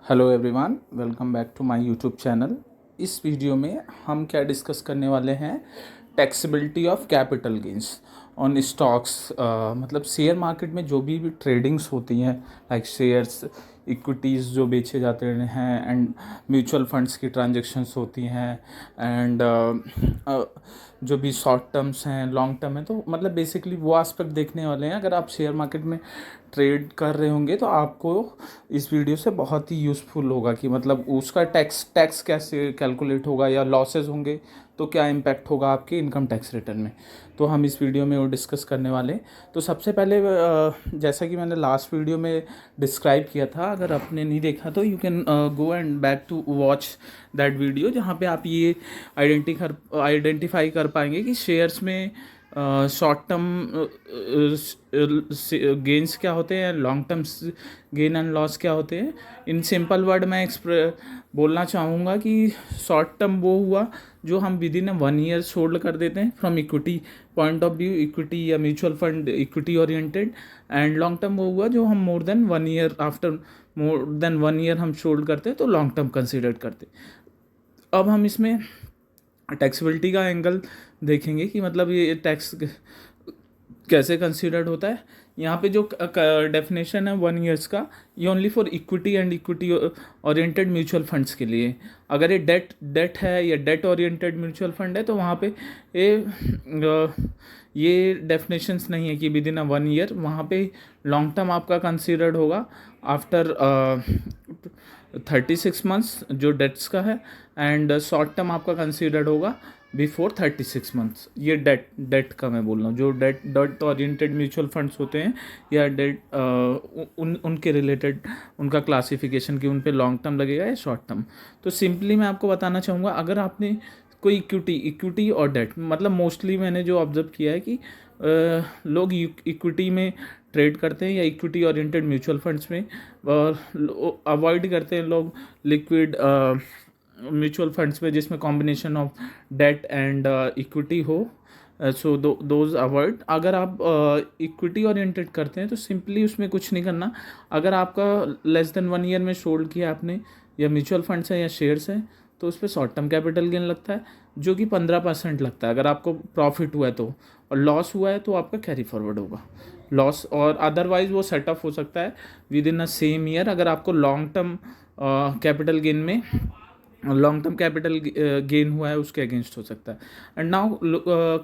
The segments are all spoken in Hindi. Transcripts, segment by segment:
Hello everyone, welcome back to my YouTube channel. इस वीडियो में हम क्या डिस्कस करने वाले हैं, taxability of capital gains on stocks. मतलब शेयर मार्केट में जो भी ट्रेडिंग्स होती हैं, लाइक शेयर्स, इक्विटीज़ जो बेचे जाते हैं, एंड म्यूचुअल फंड्स की ट्रांजैक्शंस होती हैं, एंड जो भी शॉर्ट टर्म्स हैं, लॉन्ग टर्म है, तो मतलब बेसिकली वो एस्पेक्ट देखने वाले हैं। अगर आप शेयर मार्केट में ट्रेड कर रहे होंगे तो आपको इस वीडियो से बहुत ही यूज़फुल होगा कि मतलब उसका टैक्स कैसे कैलकुलेट होगा, या लॉसेस होंगे तो क्या इम्पैक्ट होगा आपके इनकम टैक्स रिटर्न में। तो हम इस वीडियो में वो डिस्कस करने वाले हैं। तो सबसे पहले जैसा कि मैंने लास्ट वीडियो में डिस्क्राइब किया था, अगर आपने नहीं देखा तो you can go and back to watch that video, जहाँ पे आप ये आइडेंटिफाई कर पाएंगे कि शेयर्स में शॉर्ट टर्म गेन्स क्या होते हैं, long term gain and loss क्या होते हैं। इन सिंपल वर्ड में बोलना चाहूँगा कि शॉर्ट टर्म वो हुआ जो हम विद इन 1 ईयर होल्ड कर देते हैं from equity point of view, equity या mutual fund equity oriented. And long term वो हुआ जो हम more than 1 year, after more than 1 year हम होल्ड करते हैं, तो लॉन्ग टर्म कंसिडर करते हैं। अब हम इसमें टैक्सेबिलिटी का एंगल देखेंगे कि मतलब ये टैक्स कैसे कंसिडर्ड होता है। यहाँ पे जो डेफिनेशन है 1 ईयर्स का, ये only for equity and equity oriented mutual funds के लिए। अगर ये डेट है या डेट ओरिएंटेड म्यूचुअल फंड है तो वहाँ पे ये डेफिनेशंस नहीं है कि विद इन 1 ईयर। वहाँ पे लॉन्ग टर्म आपका कंसिडर्ड होगा आफ्टर 36 मंथ्स जो डेट्स का है, एंड शॉर्ट टर्म आपका कंसिडर्ड होगा बिफोर 36 मंथ्स। ये डेट का मैं बोल रहा हूँ, जो डेट ओरिएंटेड म्यूचुअल फंड्स होते हैं या डेट उनके रिलेटेड उनका क्लासिफिकेशन कि उन पे लॉन्ग टर्म लगेगा या शॉर्ट टर्म। तो सिंपली मैं आपको बताना चाहूँगा, अगर आपने कोई इक्विटी और डेट, मतलब मोस्टली मैंने जो ऑब्जर्व किया है कि लोग इक्विटी में ट्रेड करते हैं या इक्विटी ओरिएंटेड म्यूचुअल फंड्स में, और अवॉइड करते हैं लोग लिक्विड म्यूचुअल फंड्स में जिसमें combination of debt and equity हो। So those avoid. अगर आप इक्विटी ओरिएंटेड करते हैं तो सिंपली उसमें कुछ नहीं करना। अगर आपका लेस देन 1 ईयर में होल्ड किया आपने, या म्यूचुअल फंड्स है या शेयर्स है, तो उस पर शॉर्ट टर्म कैपिटल गेन लगता है जो कि 15% लगता है अगर आपको प्रॉफिट हुआ है तो, और लॉस हुआ है तो आपका कैरी फॉरवर्ड होगा लॉस। और अदरवाइज वो सेट ऑफ हो सकता है within a same year अगर आपको लॉन्ग टर्म कैपिटल गेन में लॉन्ग टर्म कैपिटल गेन हुआ है उसके अगेंस्ट हो सकता है। And now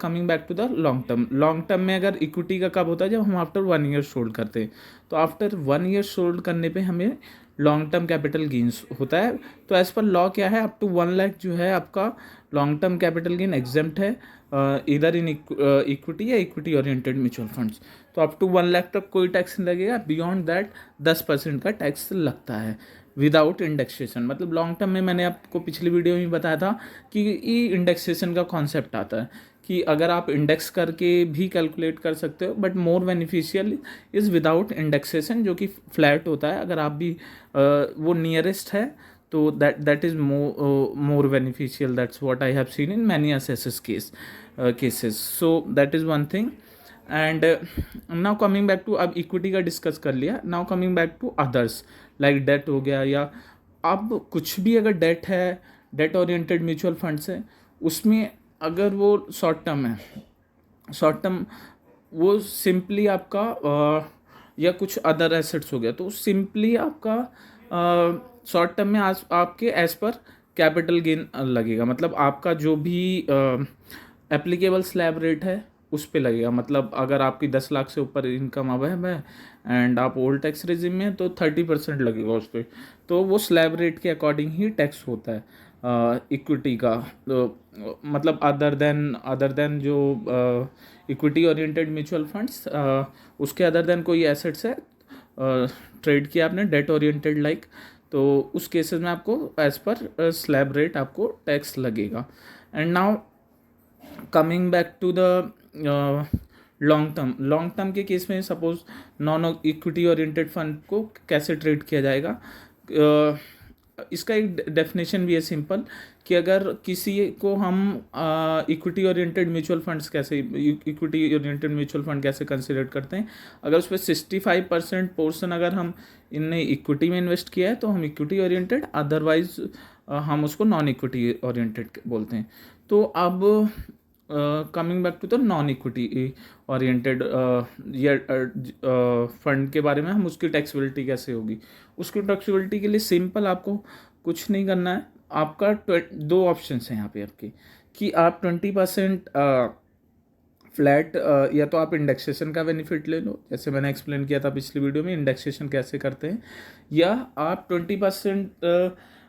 coming back to the long term में अगर इक्विटी का कब होता है, जब हम आफ्टर 1 ईयर होल्ड करते हैं। तो आफ्टर 1 ईयर होल्ड करने पे हमें लॉन्ग टर्म कैपिटल गेन्स होता है। तो एज पर लॉ क्या है, अप टू 1 लाख जो है आपका long term capital gain exempt है, इधर इन इक्विटी या इक्विटी ओरिएंटेड म्यूचुअल फंड्स। तो अप टू 1 लाख तक कोई टैक्स नहीं लगेगा। बियॉन्ड दैट 10% का टैक्स लगता है विदाउट इंडेक्सेशन। मतलब लॉन्ग टर्म में मैंने आपको पिछली वीडियो में बताया था कि इंडेक्सेशन का कॉन्सेप्ट आता है कि अगर आप इंडेक्स करके भी कैलकुलेट कर सकते हो, but more beneficial is without indexation, जो कि फ्लैट होता है। अगर आप भी वो नियरेस्ट है तो that is more beneficial. That's what I have seen in many assesses cases. So that is one thing. And now coming back to, अब इक्विटी का डिस्कस कर लिया, now coming back to others like debt हो गया, या अब कुछ भी अगर डेट है, डेट ओरिएंटेड म्यूचुअल फंड्स है, उसमें अगर वो शॉर्ट टर्म है, शॉर्ट टर्म वो सिंपली आपका या कुछ अदर एसेट्स हो गया, तो सिंपली आपका शॉर्ट टर्म में आपके एज पर कैपिटल गेन लगेगा। मतलब आपका जो भी एप्लीकेबल स्लैब रेट है उस पे लगेगा। मतलब अगर आपकी 10 लाख से ऊपर इनकम अब है एंड आप ओल्ड टैक्स रेजिम में, तो 30% लगेगा उस पर। तो वो स्लैब रेट के अकॉर्डिंग ही टैक्स होता है इक्विटी का। तो मतलब अदर देन जो इक्विटी ओरिएंटेड म्यूचुअल फंड्स, उसके अदर देन कोई एसेट्स है ट्रेड किया आपने डेट ओरिएंटेड लाइक, तो उस केसेस में आपको एज पर स्लैब रेट आपको टैक्स लगेगा। And now coming back to the long term के केस में suppose non equity oriented fund को कैसे ट्रेड किया जाएगा। इसका एक डेफिनेशन भी है सिंपल, कि अगर किसी को हम इक्विटी ओरिएंटेड म्यूचुअल फंड्स कैसे, इक्विटी ओरिएंटेड म्यूचुअल फंड कैसे कंसिडर करते हैं, अगर उस पर 65% पोर्सन अगर हम इनने इक्विटी में इन्वेस्ट किया है तो हम इक्विटी ओरिएंटेड, अदरवाइज हम उसको नॉन इक्विटी ओरिएंटेड बोलते हैं। तो अब coming back to the non equity oriented या फंड के बारे में, हम उसकी टैक्सेबिलिटी कैसे होगी। उसकी टैक्सेबिलिटी के लिए सिंपल आपको कुछ नहीं करना है, आपका दो ऑप्शंस हैं यहाँ पे आपके, कि आप 20% फ्लैट, या तो आप इंडेक्सेशन का बेनिफिट ले लो, जैसे मैंने एक्सप्लेन किया था पिछली वीडियो में इंडेक्सेशन कैसे करते हैं, या आप 20%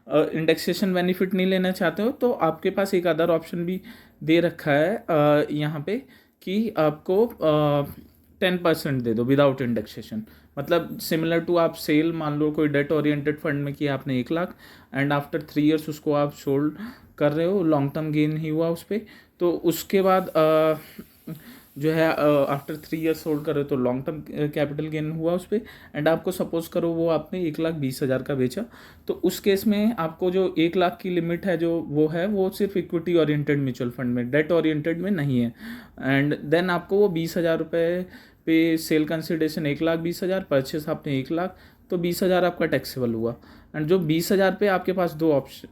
इंडेक्सेशन बेनिफिट नहीं लेना चाहते हो तो आपके पास एक अदर ऑप्शन भी दे रखा है यहाँ पे, कि आपको 10% दे दो विदाउट इंडेक्सेशन। मतलब सिमिलर टू आप सेल, मान लो कोई डेट ओरिएंटेड फंड में किया आपने 1 लाख, एंड आफ्टर 3 ईयर्स उसको आप सोल्ड कर रहे हो, लॉन्ग टर्म गेन ही हुआ उस पर, तो उसके बाद जो है आफ्टर 3 ईयर्स होल्ड करो तो लॉन्ग टर्म कैपिटल गेन हुआ उस पर, एंड आपको सपोज करो वो आपने 1,20,000 का बेचा, तो उस केस में आपको जो 1 लाख की लिमिट है जो वो है, वो सिर्फ इक्विटी ओरिएंटेड म्यूचुअल फंड में, डेट ओरिएंटेड में नहीं है। एंड देन आपको वो 20,000 रुपये पे सेल कंसिडरेशन 1,20,000, परचेस आपने 1 लाख, तो 20,000 आपका टैक्सेबल हुआ। एंड जो 20,000 पे आपके पास दो ऑप्शन,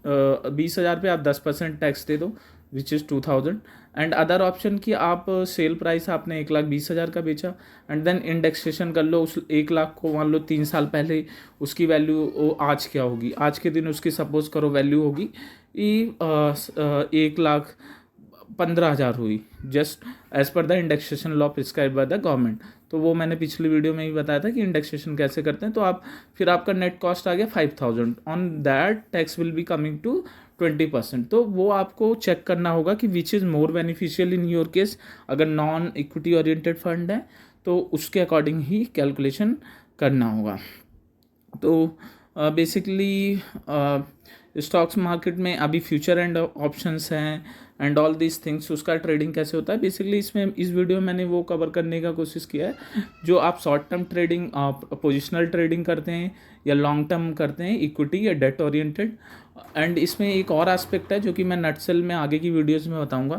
20,000 पे आप 10% टैक्स दे दो which is 2,000, and other option कि आप सेल प्राइस आपने 1,20,000 का बेचा, एंड देन इंडेक्सेशन कर लो उस 1 लाख को, मान लो 3 साल पहले उसकी वैल्यू आज क्या होगी, आज के दिन उसकी सपोज करो वैल्यू होगी 1,15,000 हुई, just as per the indexation law prescribe by the government. तो वो मैंने पिछली वीडियो में भी बताया था कि इंडेक्सेशन कैसे करते हैं। तो आप फिर आपका नेट कॉस्ट आ गया 5,000, on that tax will be coming to 20%। तो वो आपको चेक करना होगा कि which is more beneficial in your case. अगर नॉन इक्विटी ओरिएंटेड फंड है तो उसके अकॉर्डिंग ही कैलकुलेशन करना होगा। तो बेसिकली स्टॉक्स मार्केट में अभी फ्यूचर एंड ऑप्शंस हैं एंड ऑल दीज थिंग्स, उसका ट्रेडिंग कैसे होता है बेसिकली इसमें, इस वीडियो में मैंने वो कवर करने का कोशिश किया है। जो आप short term trading, positional trading करते हैं या लॉन्ग टर्म करते हैं, इक्विटी या डेट ओरिएंटेड। एंड इसमें एक और एस्पेक्ट है जो कि मैं नटसेल में आगे की वीडियोज़ में बताऊँगा,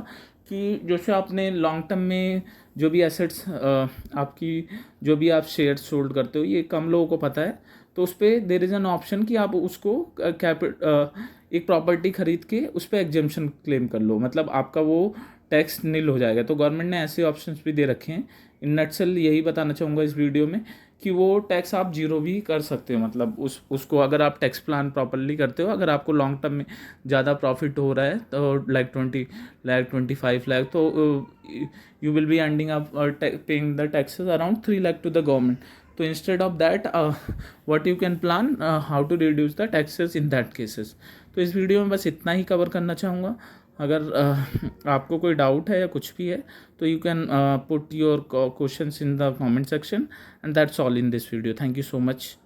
कि जैसे आपने लॉन्ग टर्म में जो भी एसेट्स आपकी, जो भी आप शेयर्स होल्ड करते हो, ये कम लोगों को पता है, तो उस पर देर इज़ एन ऑप्शन कि आप उसको एक प्रॉपर्टी खरीद के उस पर एग्जेम्पशन क्लेम कर लो, मतलब आपका वो टैक्स नील हो जाएगा। तो गवर्नमेंट ने ऐसे ऑप्शंस भी दे रखे हैं। इन नटसेल यही बताना चाहूँगा इस वीडियो में, कि वो टैक्स आप जीरो भी कर सकते हो, मतलब उसको अगर आप टैक्स प्लान प्रॉपरली करते हो, अगर आपको लॉन्ग टर्म में ज़्यादा प्रॉफिट हो रहा है तो लाइक 20 लाख 25 लाख, तो you will be ending up paying the taxes around 3 lakh to the government. तो instead of that what you can plan how to reduce the taxes in that cases. तो इस वीडियो में बस इतना ही कवर करना चाहूँगा। अगर आपको कोई डाउट है या कुछ भी है तो you can put your questions in the comment section, and that's all in this video. Thank you so much.